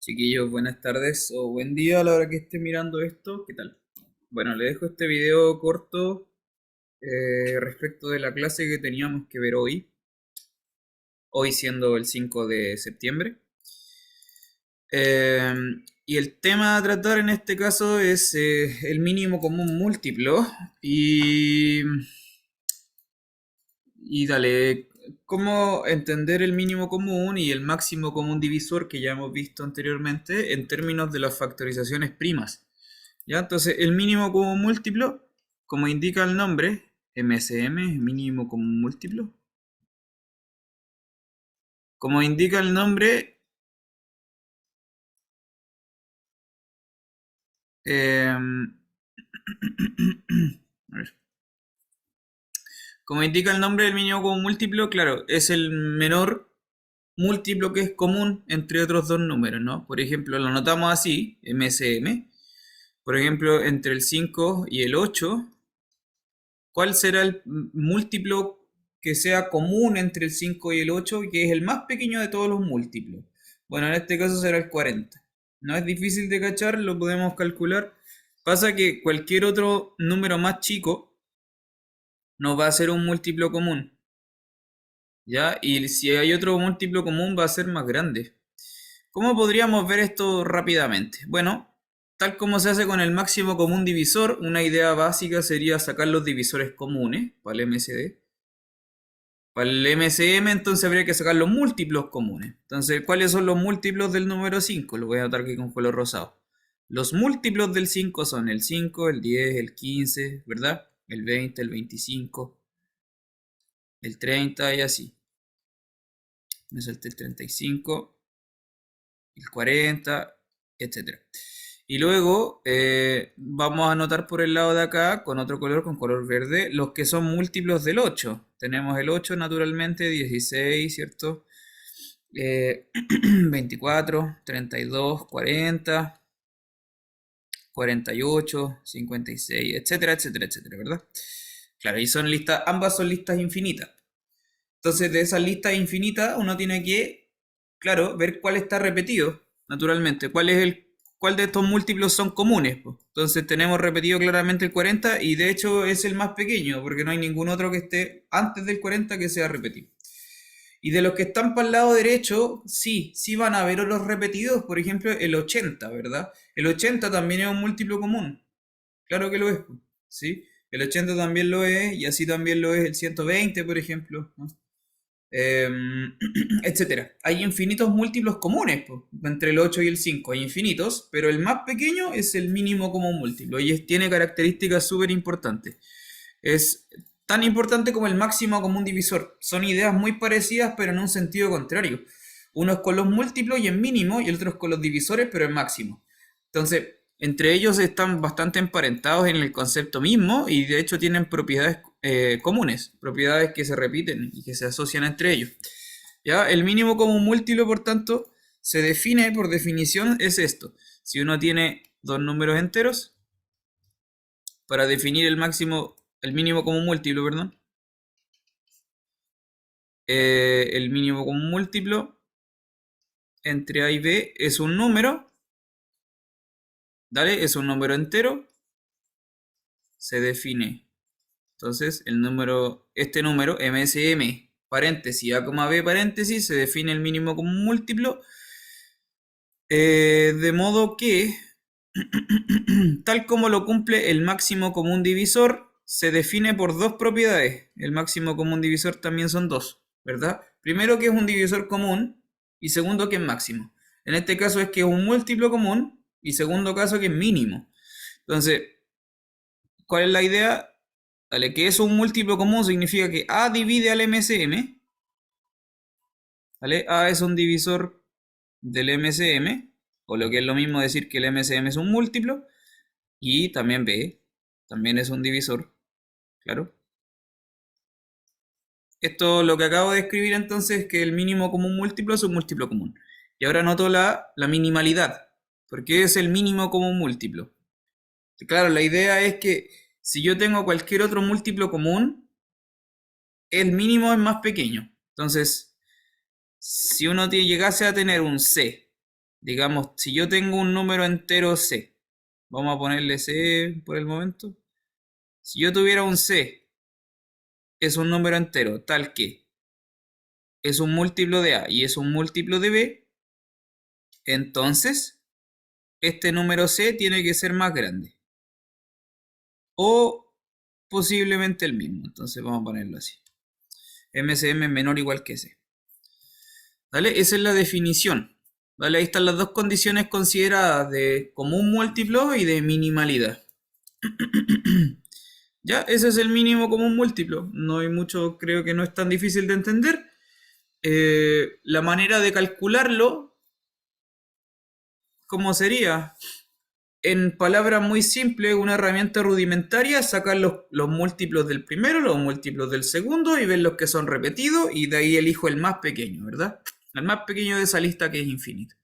Chiquillos, buenas tardes o buen día a la hora que esté mirando esto. ¿Qué tal? Bueno, le dejo este video corto respecto de la clase que teníamos que ver hoy siendo el 5 de septiembre. Eh, y el tema a tratar en este caso es el mínimo común múltiplo y, y dale, cómo entender el mínimo común y el máximo común divisor que ya hemos visto anteriormente en términos de las factorizaciones primas. ¿Ya? Entonces, el mínimo común múltiplo, como indica el nombre, MSM, mínimo común múltiplo. Como indica el nombre, eh, a ver. Como indica el nombre del mínimo común múltiplo, claro, es el menor múltiplo que es común entre otros dos números, ¿no? Por ejemplo, lo anotamos así, MSM. Por ejemplo, entre el 5 y el 8, ¿cuál será el múltiplo que sea común entre el 5 y el 8, que es el más pequeño de todos los múltiplos? Bueno, en este caso será el 40. No es difícil de cachar, lo podemos calcular. Pasa que cualquier otro número más chico no va a ser un múltiplo común, ¿ya? Y si hay otro múltiplo común va a ser más grande. ¿Cómo podríamos ver esto rápidamente? Bueno, tal como se hace con el máximo común divisor, una idea básica sería sacar los divisores comunes para el MSD. Para el MCM entonces habría que sacar los múltiplos comunes. Entonces, ¿cuáles son los múltiplos del número 5? Lo voy a anotar aquí con color rosado. Los múltiplos del 5 son el 5, el 10, el 15, ¿verdad? El 20, el 25, el 30 y así. Me salté el 35, el 40, etcétera. Y luego vamos a anotar por el lado de acá, con otro color, con color verde, los que son múltiplos del 8. Tenemos el 8 naturalmente, 16, ¿cierto? 24, 32, 40, 48, 56, etcétera, etcétera, etcétera, ¿verdad? Claro, y son listas, ambas son listas infinitas. Entonces, de esas listas infinitas, uno tiene que, claro, ver cuál está repetido, naturalmente. ¿Cuál de estos múltiplos son comunes? Po? Entonces, tenemos repetido claramente el 40 y de hecho es el más pequeño, porque no hay ningún otro que esté antes del 40 que sea repetido. Y de los que están para el lado derecho, sí, sí van a haber otros repetidos, por ejemplo, el 80, ¿verdad? El 80 también es un múltiplo común, claro que lo es, po, ¿sí? El 80 también lo es, y así también lo es el 120, por ejemplo, ¿no? eh, etcétera. Hay infinitos múltiplos comunes, po, entre el 8 y el 5. Hay infinitos, pero el más pequeño es el mínimo común múltiplo y tiene características súper importantes. Es tan importante como el máximo común divisor. Son ideas muy parecidas, pero en un sentido contrario. Uno es con los múltiplos y en mínimo, y el otro es con los divisores, pero en máximo. Entonces, entre ellos están bastante emparentados en el concepto mismo y de hecho tienen propiedades comunes, propiedades que se repiten y que se asocian entre ellos. ¿Ya? El mínimo común múltiplo, por tanto, se define por definición es esto. Si uno tiene dos números enteros, para definir el mínimo común múltiplo, perdón, el mínimo común múltiplo entre A y B es un número, ¿dale? Es un número entero, se define. Entonces, este número, MSM, paréntesis, A, B, paréntesis, se define el mínimo común múltiplo, de modo que, tal como lo cumple el máximo común divisor, se define por dos propiedades. El máximo común divisor también son dos, ¿verdad? Primero que es un divisor común y segundo que es máximo. En este caso es que es un múltiplo común y segundo caso que es mínimo. Entonces, ¿cuál es la idea? Dale, que es un múltiplo común significa que A divide al MSM, ¿vale? A es un divisor del MSM, o lo que es lo mismo decir que el MSM es un múltiplo, y también B, también es un divisor, claro. Esto lo que acabo de escribir entonces es que el mínimo común múltiplo es un múltiplo común. Y ahora noto la minimalidad. ¿Por qué es el mínimo común múltiplo? Claro, la idea es que si yo tengo cualquier otro múltiplo común, el mínimo es más pequeño. Entonces, si uno llegase a tener un C Digamos, si yo tengo un número entero C, vamos a ponerle C por el momento. Si yo tuviera un C, es un número entero, tal que es un múltiplo de A y es un múltiplo de B, entonces este número C tiene que ser más grande. O posiblemente el mismo. Entonces vamos a ponerlo así. MCM es menor o igual que C. ¿Vale? Esa es la definición. ¿Vale? Ahí están las dos condiciones consideradas de común múltiplo y de minimalidad. Ya, ese es el mínimo común múltiplo. No hay mucho, creo que no es tan difícil de entender. La manera de calcularlo, ¿cómo sería? En palabras muy simples, una herramienta rudimentaria es sacar los múltiplos del primero, los múltiplos del segundo y ver los que son repetidos y de ahí elijo el más pequeño, ¿verdad? El más pequeño de esa lista que es infinita.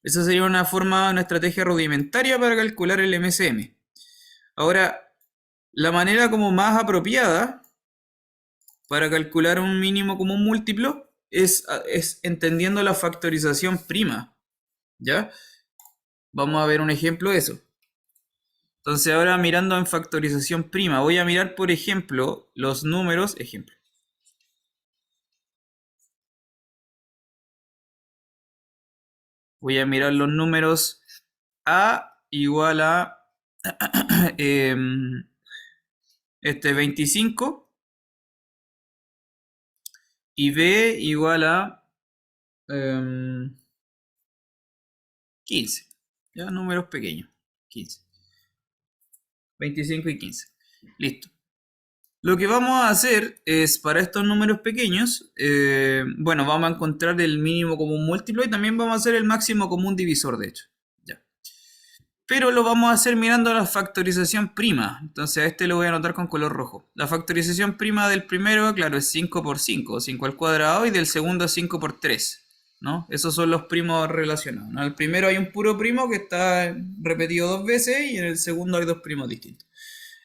Esa sería una forma, una estrategia rudimentaria para calcular el MCM. Ahora, la manera como más apropiada para calcular un mínimo común múltiplo es entendiendo la factorización prima, ¿ya? Vamos a ver un ejemplo de eso. Entonces ahora mirando en factorización prima, voy a mirar por ejemplo los números, voy a mirar los números A igual a 25 y B igual a 15. Ya, números pequeños. 15. 25 y 15. Listo. Lo que vamos a hacer es, para estos números pequeños, bueno, vamos a encontrar el mínimo común múltiplo y también vamos a hacer el máximo común divisor, de hecho. Ya. Pero lo vamos a hacer mirando la factorización prima. Entonces a este lo voy a anotar con color rojo. La factorización prima del primero, claro, es 5 por 5, 5 al cuadrado, y del segundo es 5 por 3, ¿no? Esos son los primos relacionados, ¿no? En el primero hay un puro primo que está repetido dos veces y en el segundo hay dos primos distintos.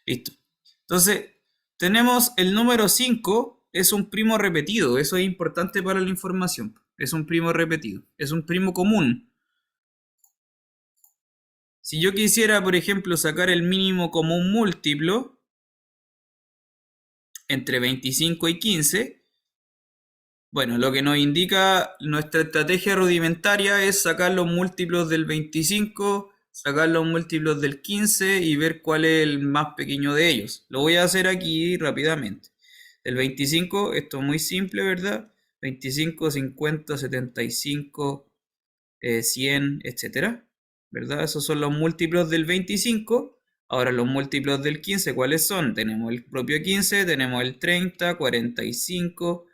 Listo. Entonces, tenemos el número 5, es un primo repetido. Eso es importante para la información. Es un primo repetido. Es un primo común. Si yo quisiera, por ejemplo, sacar el mínimo común múltiplo entre 25 y 15, bueno, lo que nos indica nuestra estrategia rudimentaria es sacar los múltiplos del 25, sacar los múltiplos del 15 y ver cuál es el más pequeño de ellos. Lo voy a hacer aquí rápidamente. El 25, esto es muy simple, ¿verdad? 25, 50, 75, 100, etcétera, ¿verdad? Esos son los múltiplos del 25. Ahora los múltiplos del 15, ¿cuáles son? Tenemos el propio 15, tenemos el 30, 45,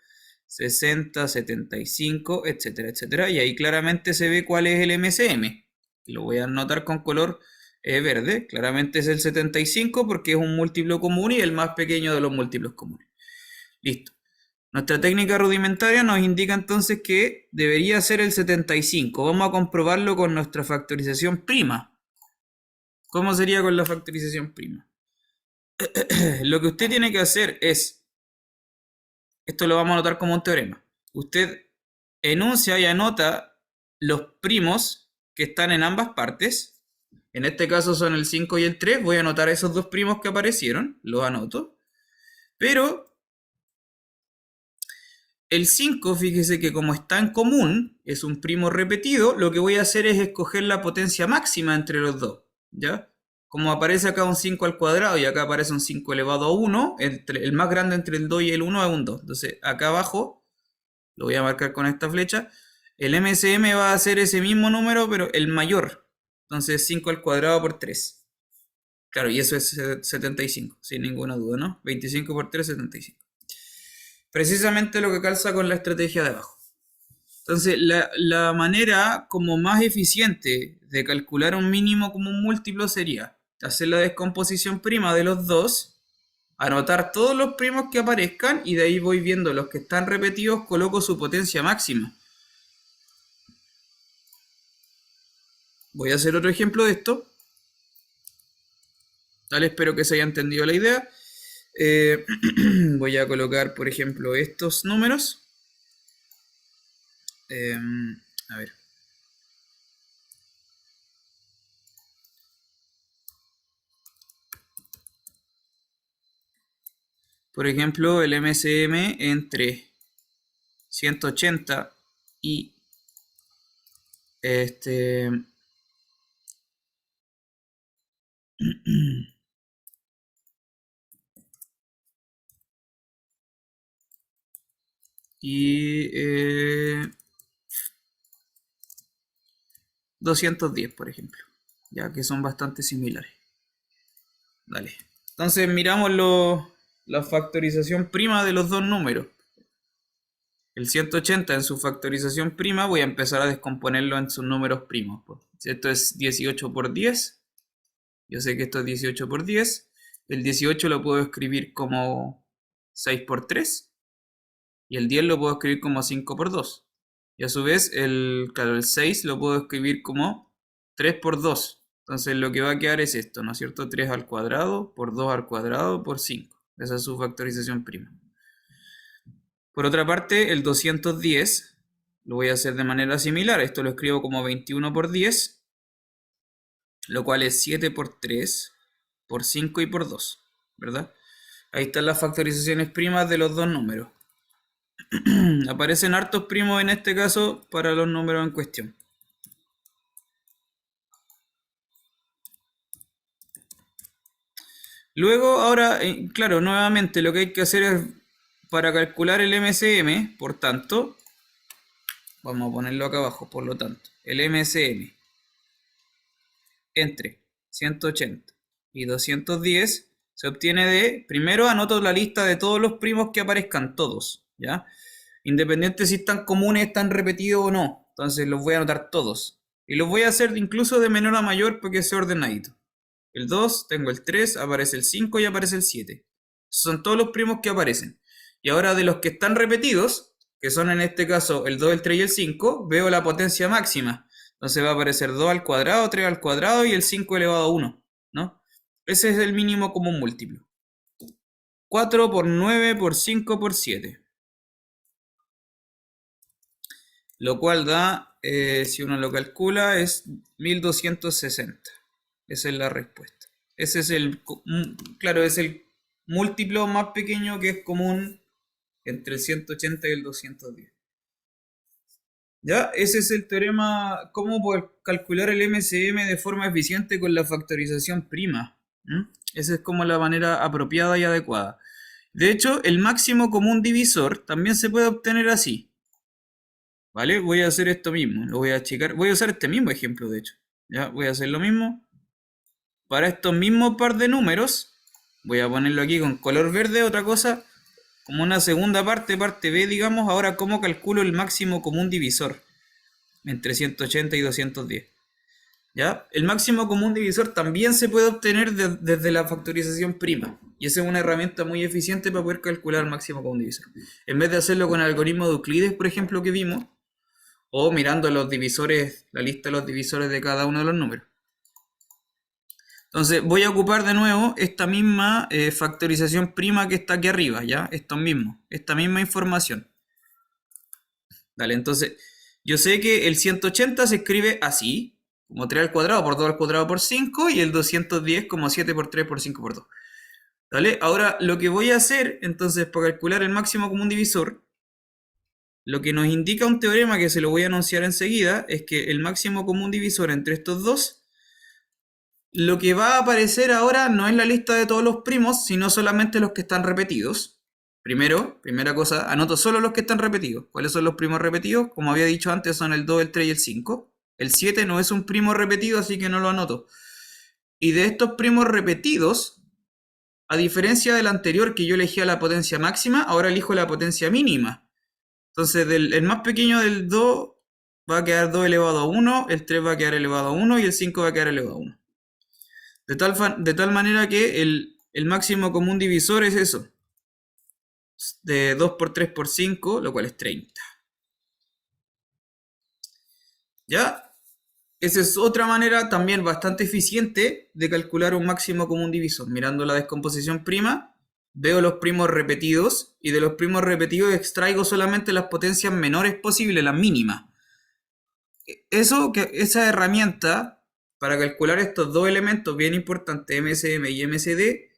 60, 75, etcétera, etcétera. Y ahí claramente se ve cuál es el MCM. Lo voy a anotar con color verde. Claramente es el 75 porque es un múltiplo común y el más pequeño de los múltiplos comunes. Listo. Nuestra técnica rudimentaria nos indica entonces que debería ser el 75. Vamos a comprobarlo con nuestra factorización prima. ¿Cómo sería con la factorización prima? Lo que usted tiene que hacer es, esto lo vamos a anotar como un teorema. Usted enuncia y anota los primos que están en ambas partes. En este caso son el 5 y el 3. Voy a anotar esos dos primos que aparecieron. Los anoto. Pero el 5, fíjese que como está en común, es un primo repetido, lo que voy a hacer es escoger la potencia máxima entre los dos, ¿ya? Como aparece acá un 5 al cuadrado y acá aparece un 5 elevado a 1, el más grande entre el 2 y el 1 es un 2. Entonces, acá abajo, lo voy a marcar con esta flecha, el MCM va a ser ese mismo número, pero el mayor. Entonces, 5 al cuadrado por 3. Claro, y eso es 75, sin ninguna duda, ¿no? 25 por 3, 75. Precisamente lo que calza con la estrategia de abajo. Entonces, la manera como más eficiente de calcular un mínimo como un múltiplo sería hacer la descomposición prima de los dos, anotar todos los primos que aparezcan y de ahí voy viendo los que están repetidos, coloco su potencia máxima. Voy a hacer otro ejemplo de esto. Tal, espero que se haya entendido la idea. Voy a colocar, por ejemplo, estos números. A ver. por ejemplo, el MCM entre 180 y y 210, por ejemplo, ya que son bastante similares. Dale. Entonces miramos la factorización prima de los dos números. El 180 en su factorización prima voy a empezar a descomponerlo en sus números primos. Pues. Si esto es 18 por 10, yo sé que esto es 18 por 10. El 18 lo puedo escribir como 6 por 3. Y el 10 lo puedo escribir como 5 por 2. Y a su vez, claro, el 6 lo puedo escribir como 3 por 2. Entonces lo que va a quedar es esto, ¿no es cierto? 3 al cuadrado por 2 al cuadrado por 5. Esa es su factorización prima. Por otra parte, el 210 lo voy a hacer de manera similar. Esto lo escribo como 21 por 10, lo cual es 7 por 3, por 5 y por 2, ¿verdad? Ahí están las factorizaciones primas de los dos números. Aparecen hartos primos en este caso para los números en cuestión. Luego, ahora, claro, nuevamente lo que hay que hacer es, para calcular el MCM, por tanto, vamos a ponerlo acá abajo, por lo tanto, el MCM entre 180 y 210 se obtiene de, primero anoto la lista de todos los primos que aparezcan, todos, ¿ya? Independiente si están comunes, están repetidos o no. Entonces los voy a anotar todos. Y los voy a hacer incluso de menor a mayor porque sea ordenadito. El 2, tengo el 3, aparece el 5 y aparece el 7. Son todos los primos que aparecen. Y ahora de los que están repetidos, que son en este caso el 2, el 3 y el 5, veo la potencia máxima. Entonces va a aparecer 2 al cuadrado, 3 al cuadrado y el 5 elevado a 1, ¿no? Ese es el mínimo común múltiplo. 4 por 9 por 5 por 7. Lo cual da, si uno lo calcula, es 1260. Esa es la respuesta. Ese es claro, es el múltiplo más pequeño que es común entre el 180 y el 210. ¿Ya? Ese es el teorema, cómo poder calcular el MCM de forma eficiente con la factorización prima. Esa es como la manera apropiada y adecuada. De hecho, el máximo común divisor también se puede obtener así. ¿Vale? Voy a hacer esto mismo, lo voy a achicar. Voy a usar este mismo ejemplo, de hecho. ¿Ya? Voy a hacer lo mismo. Para estos mismos par de números, voy a ponerlo aquí con color verde, otra cosa, como una segunda parte, parte B, digamos. Ahora, ¿cómo calculo el máximo común divisor entre 180 y 210? ¿Ya? El máximo común divisor también se puede obtener desde la factorización prima. Y esa es una herramienta muy eficiente para poder calcular el máximo común divisor. En vez de hacerlo con el algoritmo de Euclides, por ejemplo, que vimos, o mirando los divisores, la lista de los divisores de cada uno de los números. Entonces voy a ocupar de nuevo esta misma factorización prima que está aquí arriba, ¿ya? Esta misma información. Dale, entonces yo sé que el 180 se escribe así, como 3 al cuadrado por 2 al cuadrado por 5, y el 210 como 7 por 3 por 5 por 2. ¿Vale? Ahora lo que voy a hacer, entonces, para calcular el máximo común divisor, lo que nos indica un teorema que se lo voy a anunciar enseguida, es que el máximo común divisor entre estos dos, lo que va a aparecer ahora no es la lista de todos los primos, sino solamente los que están repetidos. Primera cosa, anoto solo los que están repetidos. ¿Cuáles son los primos repetidos? Como había dicho antes, son el 2, el 3 y el 5. El 7 no es un primo repetido, así que no lo anoto. Y de estos primos repetidos, a diferencia del anterior que yo elegía la potencia máxima, ahora elijo la potencia mínima. Entonces, el más pequeño del 2 va a quedar 2 elevado a 1, el 3 va a quedar elevado a 1 y el 5 va a quedar elevado a 1. De tal manera que el máximo común divisor es eso. De 2 por 3 por 5, lo cual es 30. ¿Ya? Esa es otra manera también bastante eficiente de calcular un máximo común divisor. Mirando la descomposición prima, veo los primos repetidos y de los primos repetidos extraigo solamente las potencias menores posibles, las mínimas. Esa herramienta para calcular estos dos elementos bien importantes, MCM y MCD,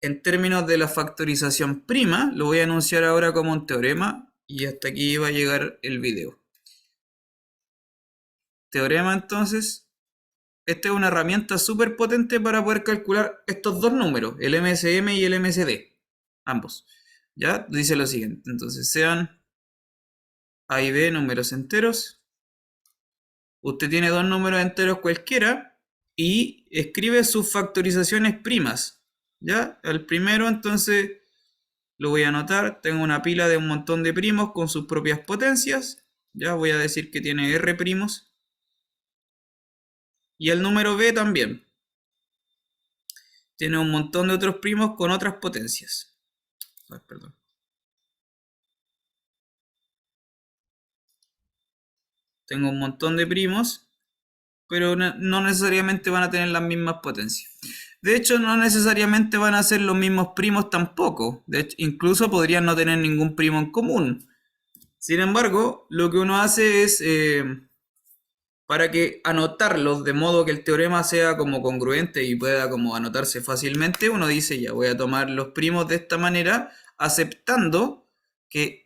en términos de la factorización prima, lo voy a anunciar ahora como un teorema y hasta aquí va a llegar el video. Teorema entonces, esta es una herramienta súper potente para poder calcular estos dos números, el MSM y el MSD, ambos. ¿Ya? Dice lo siguiente, entonces sean A y B números enteros. Usted tiene dos números enteros cualquiera y escribe sus factorizaciones primas. ¿Ya? El primero entonces lo voy a anotar, tengo una pila de un montón de primos con sus propias potencias. Ya voy a decir que tiene R primos. Y el número B también. Tiene un montón de otros primos con otras potencias. Ay, perdón. Tengo un montón de primos, pero no necesariamente van a tener las mismas potencias. De hecho, no necesariamente van a ser los mismos primos tampoco. De hecho, incluso podrían no tener ningún primo en común. Sin embargo, lo que uno hace es, para que anotarlos de modo que el teorema sea como congruente y pueda como anotarse fácilmente, uno dice ya voy a tomar los primos de esta manera, aceptando que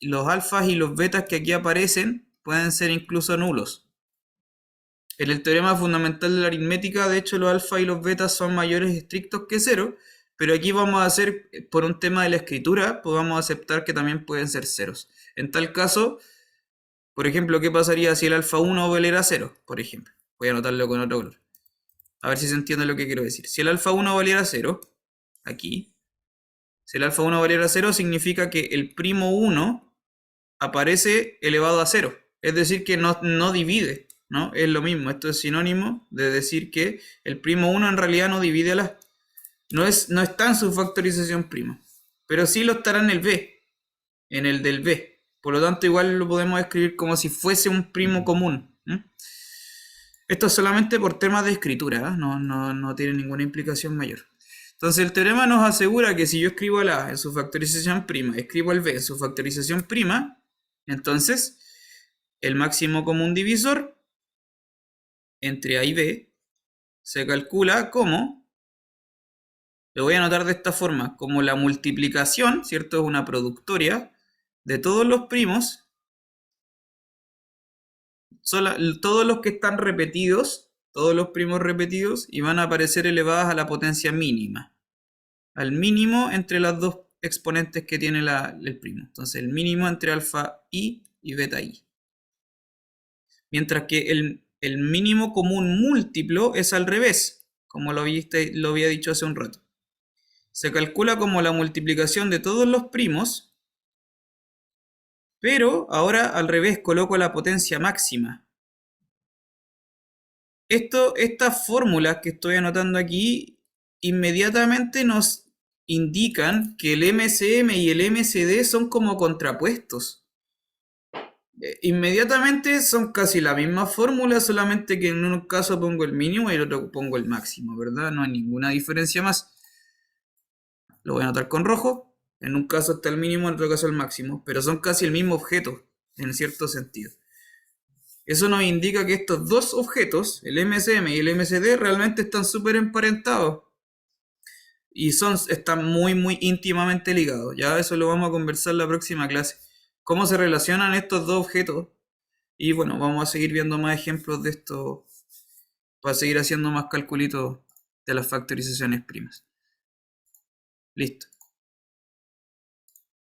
los alfas y los betas que aquí aparecen pueden ser incluso nulos. En el teorema fundamental de la aritmética, de hecho, los alfa y los betas son mayores estrictos que cero, pero aquí vamos a hacer, por un tema de la escritura, pues vamos a aceptar que también pueden ser ceros. En tal caso, por ejemplo, ¿qué pasaría si el alfa 1 valiera 0? Por ejemplo, voy a anotarlo con otro color. A ver si se entiende lo que quiero decir. Si el alfa 1 valiera 0, aquí, si el alfa 1 valiera 0, significa que el primo 1 aparece elevado a 0. Es decir, que no divide, ¿no? Es lo mismo. Esto es sinónimo de decir que el primo 1 en realidad no divide a la... No está en su factorización prima. Pero sí lo estará en el B. En el del B. Por lo tanto, igual lo podemos escribir como si fuese un primo común. Esto es solamente por temas de escritura, ¿eh? No tiene ninguna implicación mayor. Entonces el teorema nos asegura que si yo escribo el A en su factorización prima, escribo el B en su factorización prima, entonces el máximo común divisor entre A y B se calcula como, lo voy a anotar de esta forma, como la multiplicación, ¿cierto? Es una productoria de todos los primos, todos los que están repetidos, todos los primos repetidos, y van a aparecer elevadas a la potencia mínima. Al mínimo entre las dos exponentes que tiene el primo. Entonces el mínimo entre alfa i y beta i. Mientras que el mínimo común múltiplo es al revés, como lo había dicho hace un rato. Se calcula como la multiplicación de todos los primos, pero ahora al revés coloco la potencia máxima. Estas fórmulas que estoy anotando aquí inmediatamente nos indican que el MSM y el MSD son como contrapuestos. Inmediatamente son casi la misma fórmula, solamente que en un caso pongo el mínimo y en el otro pongo el máximo, ¿verdad? No hay ninguna diferencia más. Lo voy a anotar con rojo. En un caso está el mínimo, en otro caso el máximo, pero son casi el mismo objeto, en cierto sentido. Eso nos indica que estos dos objetos, el MSM y el MSD, realmente están súper emparentados. Y están muy íntimamente ligados. Ya eso lo vamos a conversar en la próxima clase. Cómo se relacionan estos dos objetos. Y bueno, vamos a seguir viendo más ejemplos de esto para seguir haciendo más calculitos de las factorizaciones primas. Listo.